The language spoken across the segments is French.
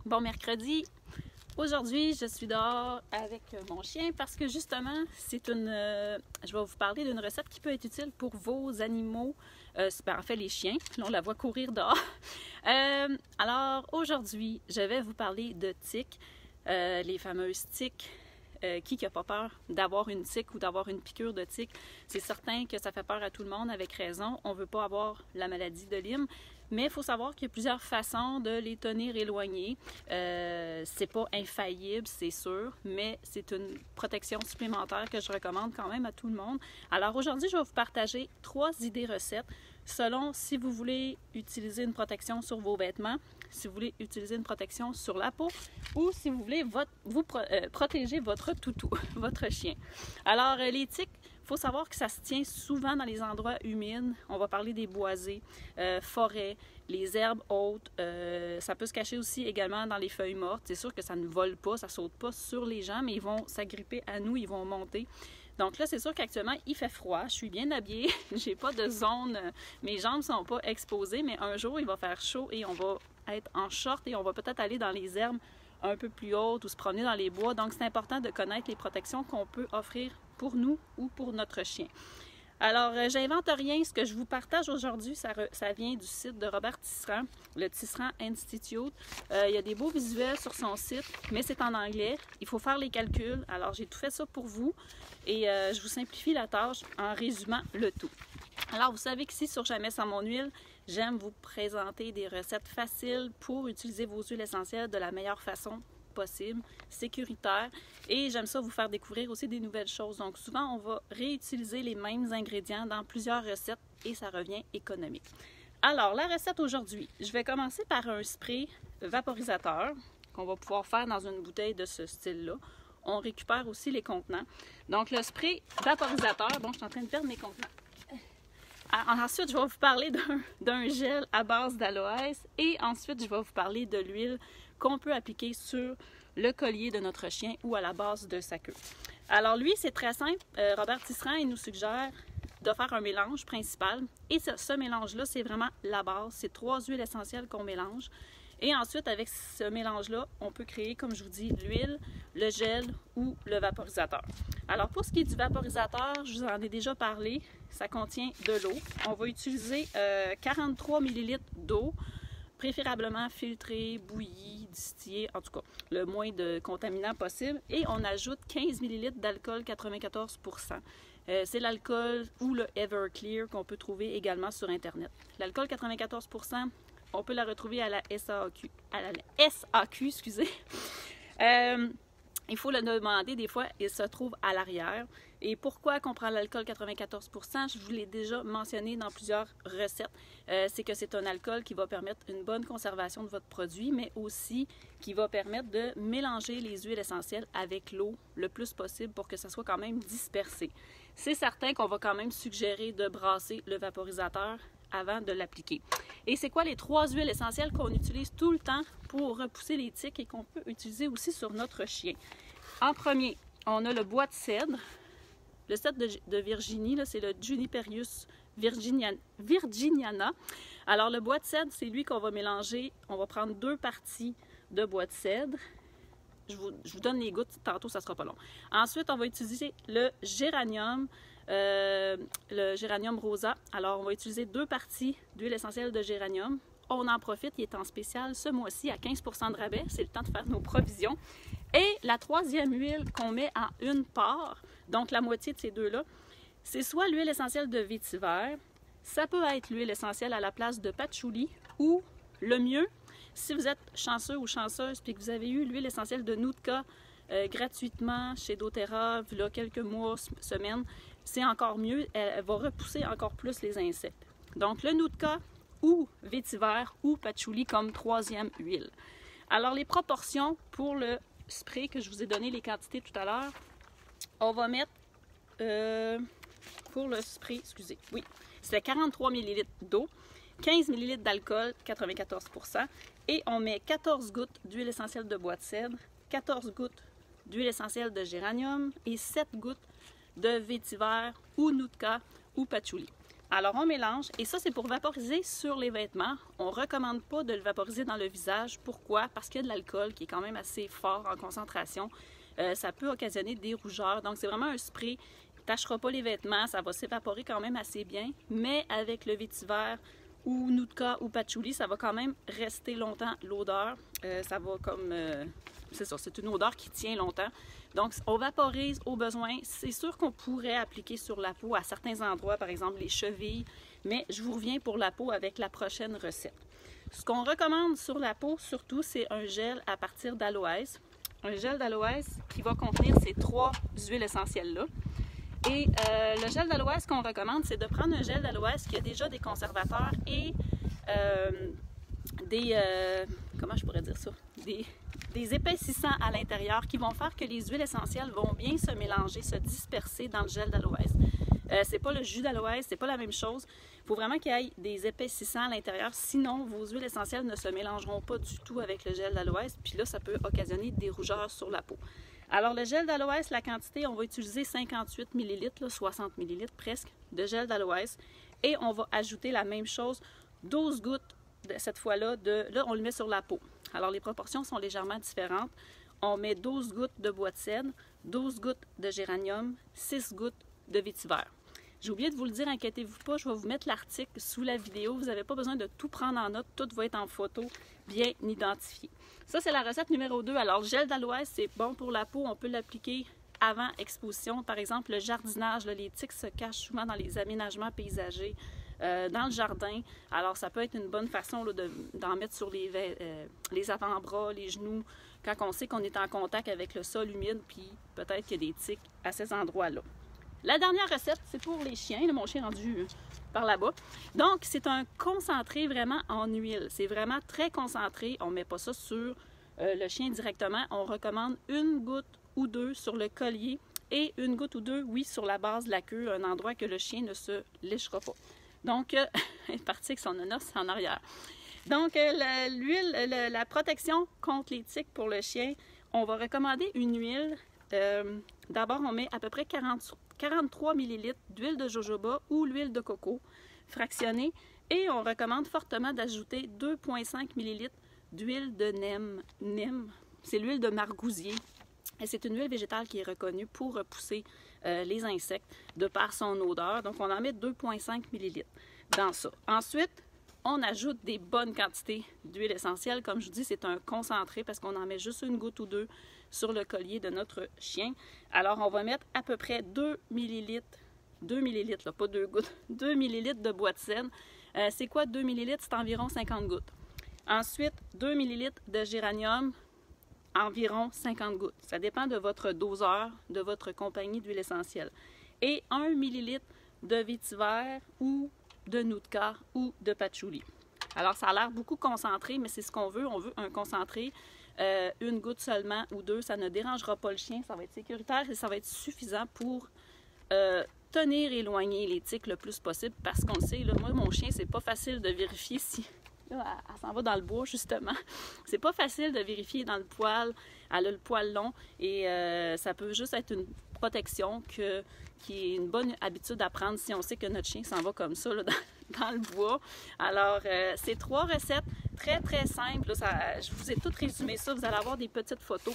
Bon mercredi. Aujourd'hui, je suis dehors avec mon chien parce que justement, je vais vous parler d'une recette qui peut être utile pour vos animaux, en fait les chiens. Là, on la voit courir dehors. Alors aujourd'hui, je vais vous parler de tiques, les fameuses tiques. Qui n'a pas peur d'avoir une tique ou d'avoir une piqûre de tique? C'est certain que ça fait peur à tout le monde, avec raison. On ne veut pas avoir la maladie de Lyme, mais il faut savoir qu'il y a plusieurs façons de les tenir éloignés. C'est pas infaillible, c'est sûr, mais c'est une protection supplémentaire que je recommande quand même à tout le monde. Alors aujourd'hui, je vais vous partager 3 idées recettes selon si vous voulez utiliser une protection sur vos vêtements, si vous voulez utiliser une protection sur la peau ou si vous voulez protéger votre toutou, votre chien. Alors, les tiques, il faut savoir que ça se tient souvent dans les endroits humides. On va parler des boisés, forêts, les herbes hautes. Ça peut se cacher aussi également dans les feuilles mortes. C'est sûr que ça ne vole pas, ça ne saute pas sur les gens, mais ils vont s'agripper à nous, ils vont monter. Donc là, c'est sûr qu'actuellement, il fait froid. Je suis bien habillée. J'ai pas de zone. Mes jambes ne sont pas exposées, mais un jour, il va faire chaud et on va être en short et on va peut-être aller dans les herbes un peu plus hautes ou se promener dans les bois. Donc, c'est important de connaître les protections qu'on peut offrir pour nous ou pour notre chien. Alors, j'invente rien. Ce que je vous partage aujourd'hui, ça vient du site de Robert Tisserand, le Tisserand Institute. Il y a des beaux visuels sur son site, mais c'est en anglais. Il faut faire les calculs. Alors, j'ai tout fait ça pour vous et je vous simplifie la tâche en résumant le tout. Alors, vous savez qu'ici, sur Jamais sans mon huile, j'aime vous présenter des recettes faciles pour utiliser vos huiles essentielles de la meilleure façon possible, sécuritaire, et j'aime ça vous faire découvrir aussi des nouvelles choses. Donc souvent on va réutiliser les mêmes ingrédients dans plusieurs recettes et ça revient économique. Alors la recette aujourd'hui, je vais commencer par un spray vaporisateur qu'on va pouvoir faire dans une bouteille de ce style-là. On récupère aussi les contenants. Donc le spray vaporisateur, bon je suis en train de perdre mes contenants. Ensuite, je vais vous parler d'un gel à base d'aloès et ensuite, je vais vous parler de l'huile qu'on peut appliquer sur le collier de notre chien ou à la base de sa queue. Alors lui, c'est très simple. Robert Tisserand, il nous suggère de faire un mélange principal et ce mélange-là, c'est vraiment la base. C'est 3 huiles essentielles qu'on mélange. Et ensuite, avec ce mélange-là, on peut créer, comme je vous dis, l'huile, le gel ou le vaporisateur. Alors, pour ce qui est du vaporisateur, je vous en ai déjà parlé, ça contient de l'eau. On va utiliser 43 ml d'eau, préférablement filtrée, bouillie, distillée, en tout cas, le moins de contaminants possible. Et on ajoute 15 ml d'alcool 94 %. C'est l'alcool ou le Everclear qu'on peut trouver également sur Internet. L'alcool 94 %, on peut la retrouver à la SAQ. Excusez. Il faut le demander, des fois, il se trouve à l'arrière. Et pourquoi qu'on prend l'alcool 94 %? Je vous l'ai déjà mentionné dans plusieurs recettes. C'est que c'est un alcool qui va permettre une bonne conservation de votre produit, mais aussi qui va permettre de mélanger les huiles essentielles avec l'eau le plus possible pour que ça soit quand même dispersé. C'est certain qu'on va quand même suggérer de brasser le vaporisateur avant de l'appliquer. Et c'est quoi les 3 huiles essentielles qu'on utilise tout le temps pour repousser les tiques et qu'on peut utiliser aussi sur notre chien? En premier, on a le bois de cèdre. Le cèdre de Virginie, c'est le Juniperius virginiana. Alors le bois de cèdre, c'est lui qu'on va mélanger. On va prendre 2 parties de bois de cèdre. Je vous donne les gouttes, tantôt ça sera pas long. Ensuite, on va utiliser le géranium rosa. Alors, on va utiliser 2 parties d'huile essentielle de géranium. On en profite, il est en spécial ce mois-ci à 15 % de rabais. C'est le temps de faire nos provisions. Et la 3e huile qu'on met en une part, donc la moitié de ces deux-là, c'est soit l'huile essentielle de vétiver, ça peut être l'huile essentielle à la place de patchouli, ou le mieux, si vous êtes chanceux ou chanceuse et que vous avez eu l'huile essentielle de Nootka gratuitement chez doTERRA, il y a quelques mois, semaines, c'est encore mieux, elle va repousser encore plus les insectes. Donc le Nootka ou vétiver ou patchouli comme 3e huile. Alors les proportions pour le spray que je vous ai donné les quantités tout à l'heure, on va mettre pour le spray, c'était 43 ml d'eau, 15 ml d'alcool 94 % et on met 14 gouttes d'huile essentielle de bois de cèdre, 14 gouttes d'huile essentielle de géranium et 7 gouttes de vétiver ou Nootka ou patchouli. Alors on mélange et ça c'est pour vaporiser sur les vêtements. On ne recommande pas de le vaporiser dans le visage. Pourquoi? Parce qu'il y a de l'alcool qui est quand même assez fort en concentration. Ça peut occasionner des rougeurs. Donc c'est vraiment un spray qui ne tachera pas les vêtements. Ça va s'évaporer quand même assez bien. Mais avec le vétiver ou Nootka ou Patchouli, ça va quand même rester longtemps l'odeur. Ça va comme... c'est ça, c'est une odeur qui tient longtemps. Donc, on vaporise au besoin. C'est sûr qu'on pourrait appliquer sur la peau à certains endroits, par exemple les chevilles, mais je vous reviens pour la peau avec la prochaine recette. Ce qu'on recommande sur la peau, surtout, c'est un gel à partir d'aloès. Un gel d'aloès qui va contenir ces 3 huiles essentielles-là. Et le gel d'aloès qu'on recommande, c'est de prendre un gel d'aloès qui a déjà des conservateurs et comment je pourrais dire ça? Des épaississants à l'intérieur qui vont faire que les huiles essentielles vont bien se mélanger, se disperser dans le gel d'aloès. C'est pas le jus d'aloès, c'est pas la même chose. Il faut vraiment qu'il y ait des épaississants à l'intérieur, sinon vos huiles essentielles ne se mélangeront pas du tout avec le gel d'aloès, puis là, ça peut occasionner des rougeurs sur la peau. Alors, le gel d'aloès, la quantité, on va utiliser 58 ml, 60 ml presque, de gel d'aloès. Et on va ajouter la même chose, 12 gouttes, cette fois-là, là, on le met sur la peau. Alors, les proportions sont légèrement différentes. On met 12 gouttes de bois de cèdre, 12 gouttes de géranium, 6 gouttes de vétiver. J'ai oublié de vous le dire, inquiétez-vous pas, je vais vous mettre l'article sous la vidéo. Vous n'avez pas besoin de tout prendre en note, tout va être en photo, bien identifié. Ça, c'est la recette numéro 2. Alors, le gel d'aloès, c'est bon pour la peau. On peut l'appliquer avant exposition. Par exemple, le jardinage, là, les tiques se cachent souvent dans les aménagements paysagers, dans le jardin. Alors, ça peut être une bonne façon d'en mettre sur les avant-bras, les genoux, quand on sait qu'on est en contact avec le sol humide, puis peut-être qu'il y a des tiques à ces endroits-là. La dernière recette, c'est pour les chiens. Là, mon chien est rendu par là-bas. Donc, c'est un concentré vraiment en huile. C'est vraiment très concentré. On ne met pas ça sur le chien directement. On recommande 1 goutte ou 2 sur le collier et 1 goutte ou 2, oui, sur la base de la queue, un endroit que le chien ne se léchera pas. Donc, elle est partie avec son onos en arrière. Donc, l'huile, la protection contre les tiques pour le chien, on va recommander une huile. D'abord, on met à peu près 43 ml d'huile de jojoba ou l'huile de coco fractionnée et on recommande fortement d'ajouter 2,5 ml d'huile de neem. C'est l'huile de margousier et c'est une huile végétale qui est reconnue pour repousser les insectes de par son odeur. Donc, on en met 2,5 ml dans ça. Ensuite, on ajoute des bonnes quantités d'huile essentielle. Comme je vous dis, c'est un concentré parce qu'on en met juste 1 goutte ou 2 sur le collier de notre chien. Alors, on va mettre à peu près 2 ml, là, pas 2 gouttes, 2 ml de bois de cèdre. C'est quoi 2 ml? C'est environ 50 gouttes. Ensuite, 2 ml de géranium, environ 50 gouttes. Ça dépend de votre doseur, de votre compagnie d'huile essentielle. Et 1 ml de vétiver ou de Nootka ou de Patchouli. Alors, ça a l'air beaucoup concentré, mais c'est ce qu'on veut. On veut un concentré, 1 goutte seulement ou 2. Ça ne dérangera pas le chien. Ça va être sécuritaire et ça va être suffisant pour tenir éloigné les tiques le plus possible. Parce qu'on le sait, là, moi, mon chien, c'est pas facile de vérifier si... Là, elle s'en va dans le bois, justement. C'est pas facile de vérifier dans le poil. Elle a le poil long et ça peut juste être une protection qui est une bonne habitude à prendre si on sait que notre chien s'en va comme ça là, dans le bois. Alors, c'est 3 recettes très, très simples. Là, je vous ai toutes résumé ça. Vous allez avoir des petites photos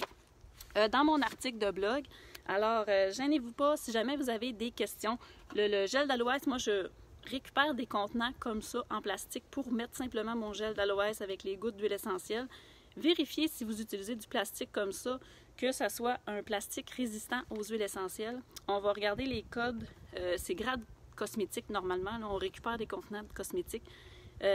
dans mon article de blog. Alors, gênez-vous pas si jamais vous avez des questions. Le gel d'aloès, moi, je récupère des contenants comme ça en plastique pour mettre simplement mon gel d'aloès avec les gouttes d'huile essentielle. Vérifiez si vous utilisez du plastique comme ça, que ça soit un plastique résistant aux huiles essentielles. On va regarder les codes, c'est grade cosmétique normalement, là, on récupère des contenants de cosmétiques.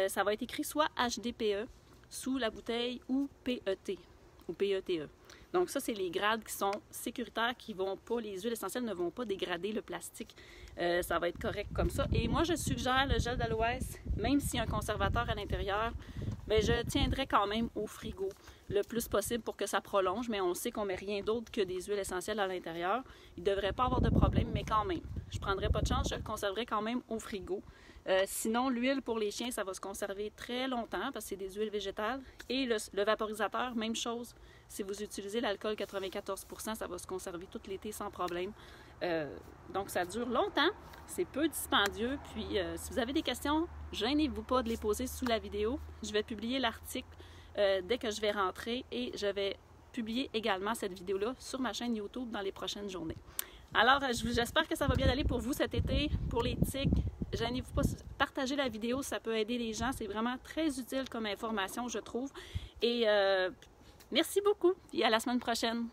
Ça va être écrit soit HDPE sous la bouteille ou PET ou PETE. Donc ça, c'est les grades qui sont sécuritaires, qui vont pas, les huiles essentielles ne vont pas dégrader le plastique. Ça va être correct comme ça. Et moi, je suggère le gel d'aloès, même s'il y a un conservateur à l'intérieur, bien, je tiendrai quand même au frigo le plus possible pour que ça prolonge, mais on sait qu'on ne met rien d'autre que des huiles essentielles à l'intérieur. Il ne devrait pas avoir de problème, mais quand même. Je ne prendrai pas de chance, je le conserverai quand même au frigo. Sinon, l'huile pour les chiens, ça va se conserver très longtemps parce que c'est des huiles végétales. Et le vaporisateur, même chose. Si vous utilisez l'alcool 94 %, ça va se conserver tout l'été sans problème. Donc ça dure longtemps, c'est peu dispendieux. Puis si vous avez des questions, gênez-vous pas de les poser sous la vidéo. Je vais publier l'article dès que je vais rentrer et je vais publier également cette vidéo-là sur ma chaîne YouTube dans les prochaines journées. Alors, j'espère que ça va bien aller pour vous cet été. Pour les tiques, gênez-vous pas, partagez la vidéo, ça peut aider les gens. C'est vraiment très utile comme information, je trouve. Et merci beaucoup et à la semaine prochaine.